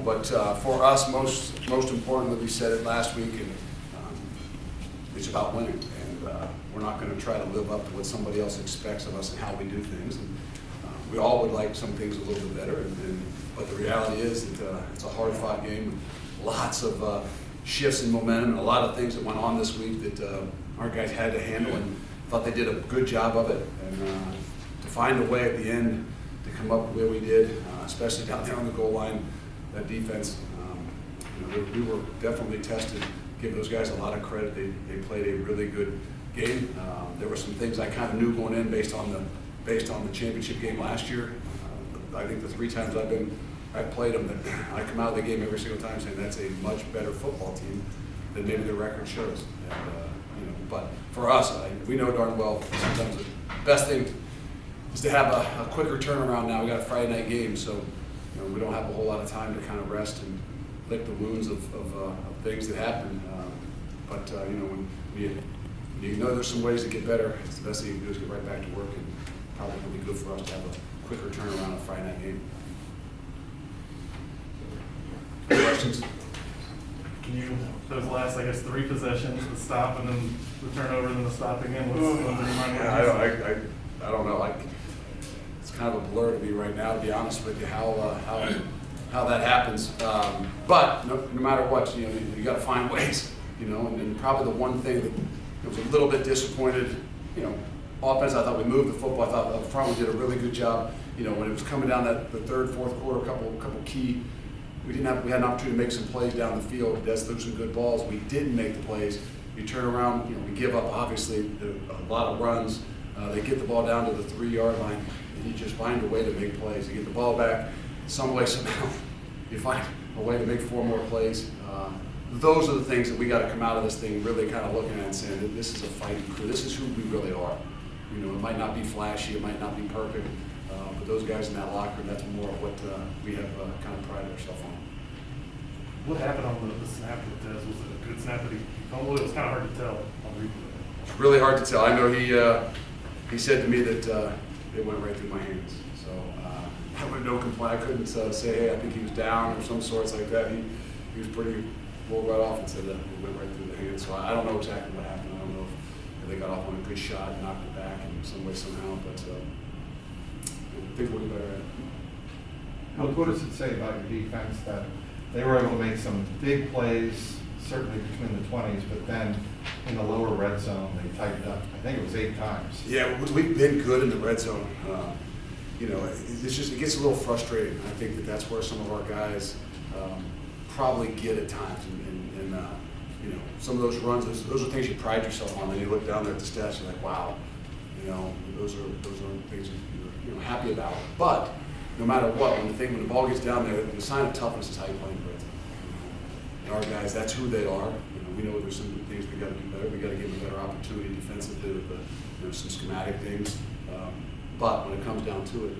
But for us, most importantly, we said it last week, and it's about winning. And we're not going to try to live up to what somebody else expects of us and how we do things. And we all would like some things a little bit better, but the reality is that it's a hard-fought game with lots of shifts in momentum and a lot of things that went on this week that our guys had to handle, and thought they did a good job of it. And to find a way at the end to come up where we did, especially down there on the goal line, that defense, we were definitely tested. Give those guys a lot of credit. They played a really good game. There were some things I kind of knew going in based on the championship game last year. I think the 3 times I've played them, that I come out of the game every single time saying that's a much better football team than maybe the record shows. And, but for us, we know darn well sometimes the best thing is to have a quicker turnaround. Now we got a Friday night game, so we don't have a whole lot of time to kind of rest and lick the wounds of things that happen. But when you know there's some ways to get better, it's the best thing you can do is get right back to work, and probably will be good for us to have a quicker turnaround on a Friday night game. Questions? Can you, those last, I guess, 3 possessions, the stop and then the turnover and then the stop again, I don't know. It's kind of a blur to me right now, to be honest with you, how that happens. But no matter what, you got to find ways, and probably the one thing that was a little bit disappointed, offense, I thought we moved the football. I thought up front we did a really good job. When it was coming down the third, fourth quarter, a couple key, we had an opportunity to make some plays down the field. That's those some good balls. We didn't make the plays. You turn around, we give up obviously a lot of runs. They get the ball down to the 3-yard line, and you just find a way to make plays. You get the ball back, some way somehow you find a way to make 4 more plays. Those are the things that we got to come out of this thing really kind of looking at and saying that this is a fighting crew. This is who we really are. It might not be flashy, it might not be perfect, but those guys in that locker room, that's more of what we have kind of prided ourselves on. What happened on the snap with Dez? Was it a good snap that he fumbled? It was kind of hard to tell on replay. It's really hard to tell. I know he said to me that it went right through my hands. So I have no complaint. I couldn't say, hey, I think he was down or some sorts like that. He was pretty rolled right off and said that it went right through the hands. So I don't know exactly what happened. I don't know if they got off on a good shot and knocked it back in some way somehow, but things will get better at it. What does it say about your defense that they were able to make some big plays, certainly between the 20s, but then in the lower red zone they tightened up? I think it was 8 times. Yeah, we've been good in the red zone. It gets a little frustrating. I think that's where some of our guys probably get at times, and some of those runs, those are things you pride yourself on. Then you look down there at the stats, you're like, wow, those are things you're happy about. But no matter what, when the ball gets down there, the sign of toughness is how you play in the red zone. And our guys, that's who they are. We know there's some things we got to do better. We got to give them a better opportunity defensively with some schematic things. But when it comes down to it,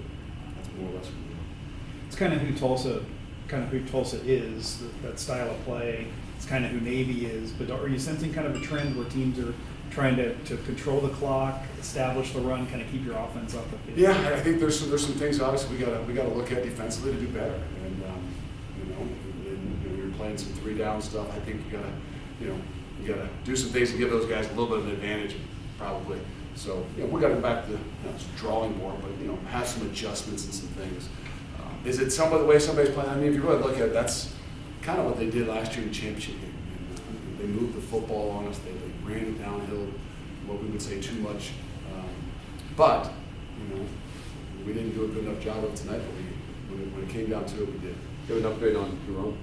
that's more or less what we do. It's kind of who Tulsa is, that style of play. It's kind of who Navy is. But are you sensing kind of a trend where teams are trying to control the clock, establish the run, kind of keep your offense up the field? Yeah, I think there's some things obviously we got to look at defensively to do better. And you're playing some 3-down stuff. I think you got to do some things to give those guys a little bit of an advantage, probably. So we got to go back to the drawing board, but have some adjustments and some things. Is it the way somebody's playing? I mean, if you really look at it, that's kind of what they did last year in the championship game. And they moved the football on us. They ran it downhill, what we would say too much. But we didn't do a good enough job of it tonight. But when it came down to it, we did. Do you have an upgrade on Jerome?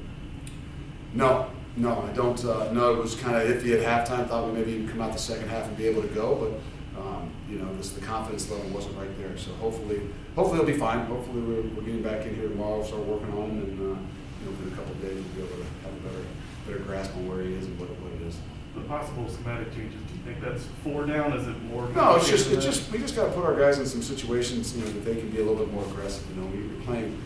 No, I don't. No, it was kind of iffy at halftime. Thought we maybe even come out the second half and be able to go, but the confidence level wasn't right there. So hopefully it'll be fine. Hopefully we're getting back in here tomorrow, start working on him, and within a couple of days we'll be able to have a better grasp on where he is and what it is. The possible schematic changes. Do you think that's 4 down? Is it more? No, it's just we just got to put our guys in some situations that they can be a little bit more aggressive. We're playing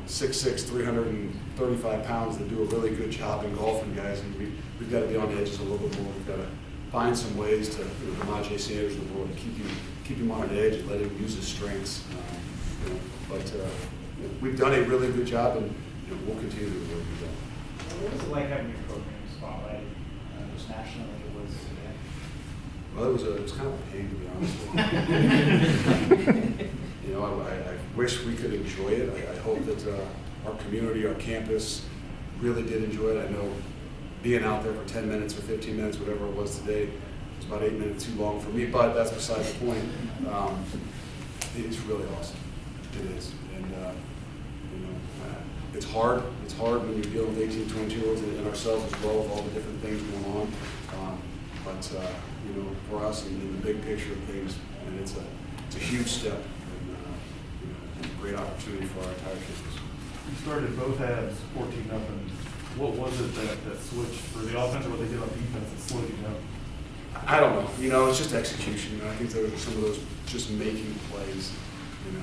6'6", 335 pounds that do a really good job engulfing guys, and we've got to be on the edges a little bit more. We've got to find some ways to Najee Sanders and the world to keep him on the edge and let him use his strengths. But we've done a really good job in we'll continue to do what we've done. What was it like having your program spotlighted just nationally? Well, it was kind of a pain, to be honest with you. I wish we could enjoy it. I hope that our community, our campus really did enjoy it. I know being out there for 10 minutes or 15 minutes, whatever it was today, was about 8 minutes too long for me, but that's beside the point. It's really awesome. It is. And, it's hard. It's hard when you're dealing with 18, 22-year-olds and ourselves as well with all the different things going on. But for us in the big picture of things, and it's a huge step and a great opportunity for our entire campus. You started both halves 14-0. What was it that switched for the offense, or what they did on defense that slowed you down? I don't know. It's just execution. I think there were some of those just making plays, and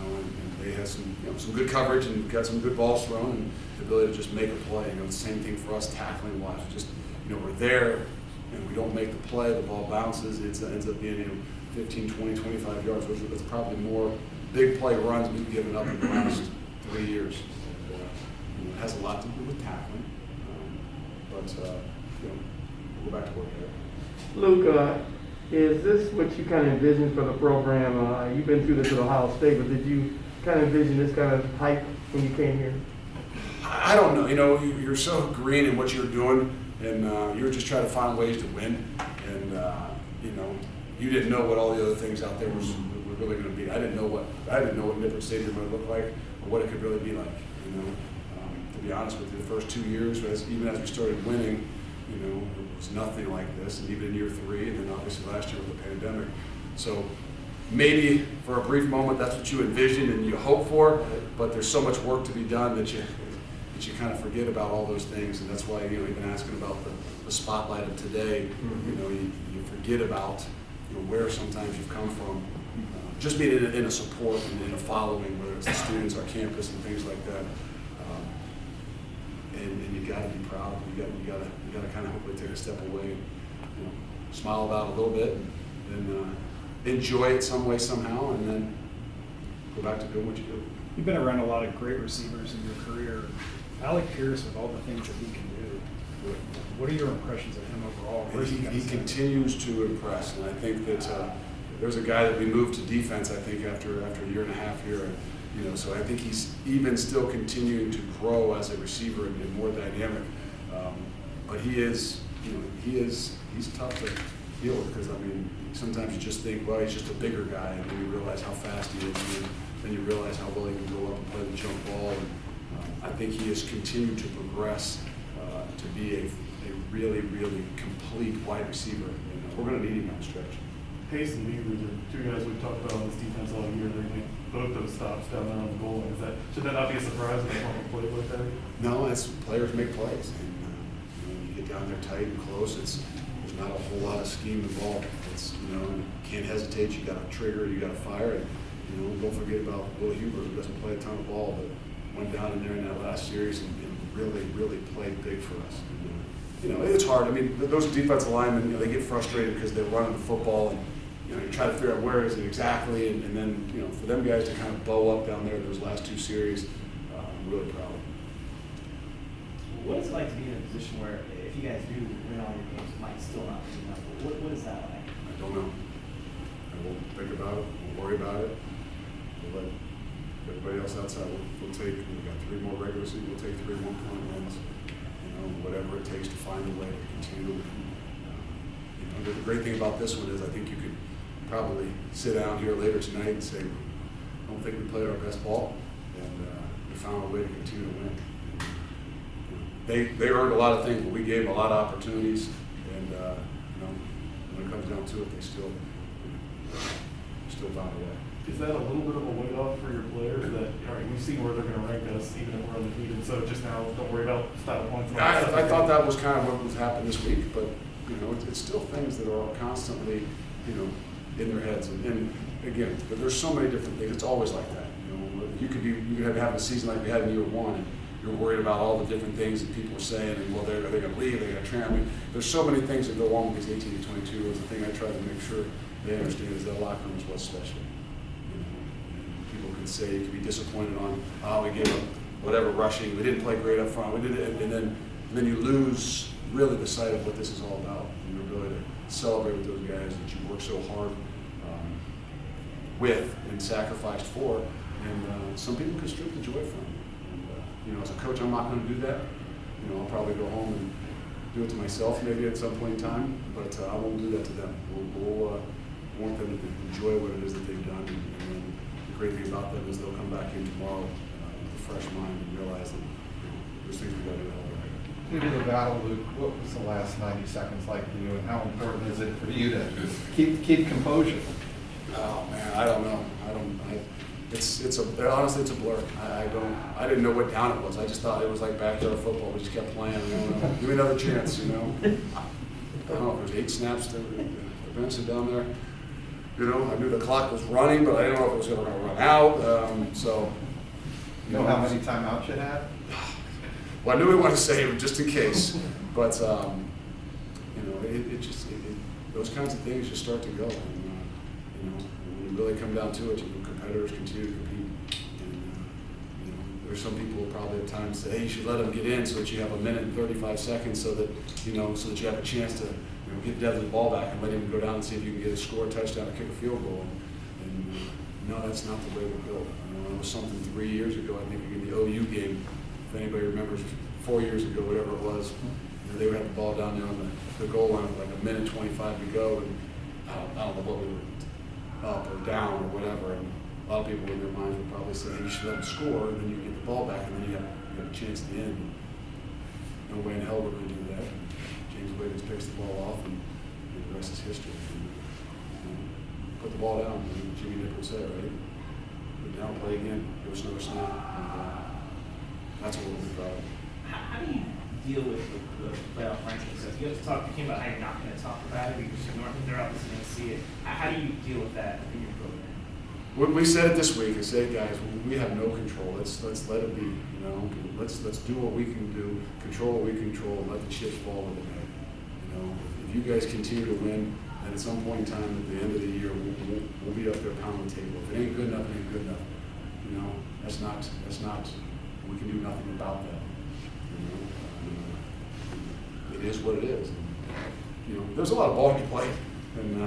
they had some good coverage and got some good balls thrown and the ability to just make a play. The same thing for us tackling wise. Just, we're there and we don't make the play, the ball bounces, it ends up being 15, 20, 25 yards, which is probably more big play runs we've given up in the last 3 years. And, it has a lot to do with tackling, but we'll go back to work here. Luke, is this what you kind of envisioned for the program? You've been through this at Ohio State, but did you kind of envision this kind of hype when you came here? I don't know. You're so green in what you're doing, and you're just trying to find ways to win. And you didn't know what all the other things out there were really going to be. I didn't know what Nippert Stadium would look like, or what it could really be like. To be honest with you, the first 2 years, even as we started winning, it was nothing like this, and even in year 3, and then obviously last year with the pandemic. So maybe for a brief moment that's what you envision and you hope for, but there's so much work to be done that you kind of forget about all those things, and that's why you've been asking about the spotlight of today. You forget about where sometimes you've come from, just being in a support and in a following, whether it's the students, our campus, and things like that. And you got to be proud. You got to kind of hopefully take a step away and smile about it a little bit, and enjoy it some way somehow, and then go back to doing what you do. You've been around a lot of great receivers in your career. Alec Pierce, with all the things that he can do, what are your impressions of him overall? Where's he continues to impress, and I think that there's a guy that we moved to defense, I think, after a year and a half here. So I think he's even still continuing to grow as a receiver and more dynamic. But he's tough to deal with, because sometimes you just think, well, he's just a bigger guy, and then you realize how fast he is, and then you realize how well he can go up and play the jump ball. And I think he has continued to progress to be a really, really complete wide receiver. We're going to need him on the stretch. Pace and Weaver, the two guys we've talked about on this defense all year, they make both those stops down there on the goal line. Should that not be a surprise when they want to play like that? No, players make plays, and you get down there tight and close. There's not a whole lot of scheme involved. It's you can't hesitate. You got to trigger. You got to fire. And don't forget about Will Huber, who doesn't play a ton of ball, but went down in there in that last series and really, really played big for us. And, it's hard. Those defensive linemen, they get frustrated because they're running the football, and you try to figure out where is it exactly, and then for them guys to kind of bow up down there those last 2 series, I'm really proud of them. What is it like to be in a position where if you guys do win all your games, it might still not be enough? What is that like? I don't know. I won't think about it. Won't worry about it. We'll let everybody else outside. We'll take. We've got 3 more regular season. We'll take 3 1-point wins. Whatever it takes to find a way to continue. The great thing about this one is I think you could probably sit down here later tonight and say, I don't think we played our best ball, and we found a way to continue to win. They earned a lot of things, but we gave them a lot of opportunities, and when it comes down to it, they still found a way. Is that a little bit of a weight off for your players that, all right, we've seen where they're going to rank us, even if we're undefeated, so just now don't worry about style points? I thought that was kind of what was happening this week, but it's still things that are constantly, in their heads. And again, there's so many different things. It's always like that. You could have a season like we had in year 1, and you're worried about all the different things that people are saying, and well, are they going to leave? They're going to transfer. There's so many things that go on with these 18 to 22. The thing I try to make sure they understand is that locker room is what's special. People can say, you can be disappointed on, we gave up whatever rushing. We didn't play great up front. We did it, and then you lose really the sight of what this is all about. And your ability to celebrate with those guys that you work so hard with and sacrificed for. And some people can strip the joy from it. And, as a coach, I'm not going to do that. I'll probably go home and do it to myself maybe at some point in time, but I won't do that to them. We'll want them to enjoy what it is that they've done. And then the great thing about them is they'll come back in tomorrow with a fresh mind and realize that there's things we've got to do to help them. Due to the battle, Luke, what was the last 90 seconds like for you, and how important is it for you to keep composure? Oh man, I don't know. Honestly, it's a blur. I didn't know what down it was. I just thought it was like backyard football. We just kept playing. Give me another chance. I don't know if there's 8 snaps to eventually down there. I knew the clock was running, but I didn't know if it was going to run out. You know how many timeouts you had? Well, I knew we wanted to save it just in case, but those kinds of things just start to go. And, when you really come down to it, competitors continue to compete. And there's some people who probably at times say, hey, you should let them get in so that you have 1 minute and 35 seconds, so that so that you have a chance to get Devin the ball back and let him go down and see if you can get a score, a touchdown, or kick a field goal. And no, that's not the way we're built. It was something 3 years ago, I think, in the OU game. If anybody remembers, 4 years ago, whatever it was, they would have the ball down there on the goal line with like 1 minute 25 to go, and I don't know what we were up or down or whatever. And a lot of people in their minds would probably say, hey, you should let them score, and then you get the ball back, and then you have a chance at the end. No way in hell we're going to do that. And James Wiggins picks the ball off, and the rest is history. And, put the ball down, and Jimmy Nichols said, right? Put it down, play again, give us another snap. And, that's what we'll be proud of. How do you deal with the playoff ranking stuff? You came about how you're not going to talk about it, you just ignore it, they're obviously going to see it. How do you deal with that in your program? We said it this week. I said, guys, we have no control. Let's let it be. Let's do what we can do, control what we control, and let the chips fall where they may. If you guys continue to win, then at some point in time, at the end of the year, we'll be up there pounding the table. If it ain't good enough, it ain't good enough. That's not. We can do nothing about that. It is what it is. There's a lot of ball to be played, and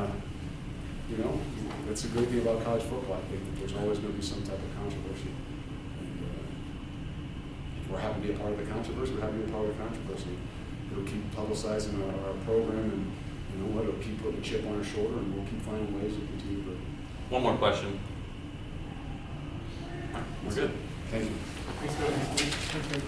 that's the great thing about college football. I think that there's always going to be some type of controversy. And if we're happy to be a part of the controversy, we're happy to be a part of the controversy. It'll keep publicizing our program, and it'll keep putting a chip on our shoulder, and we'll keep finding ways to continue to. One more question. We're good. Thank you. Thanks for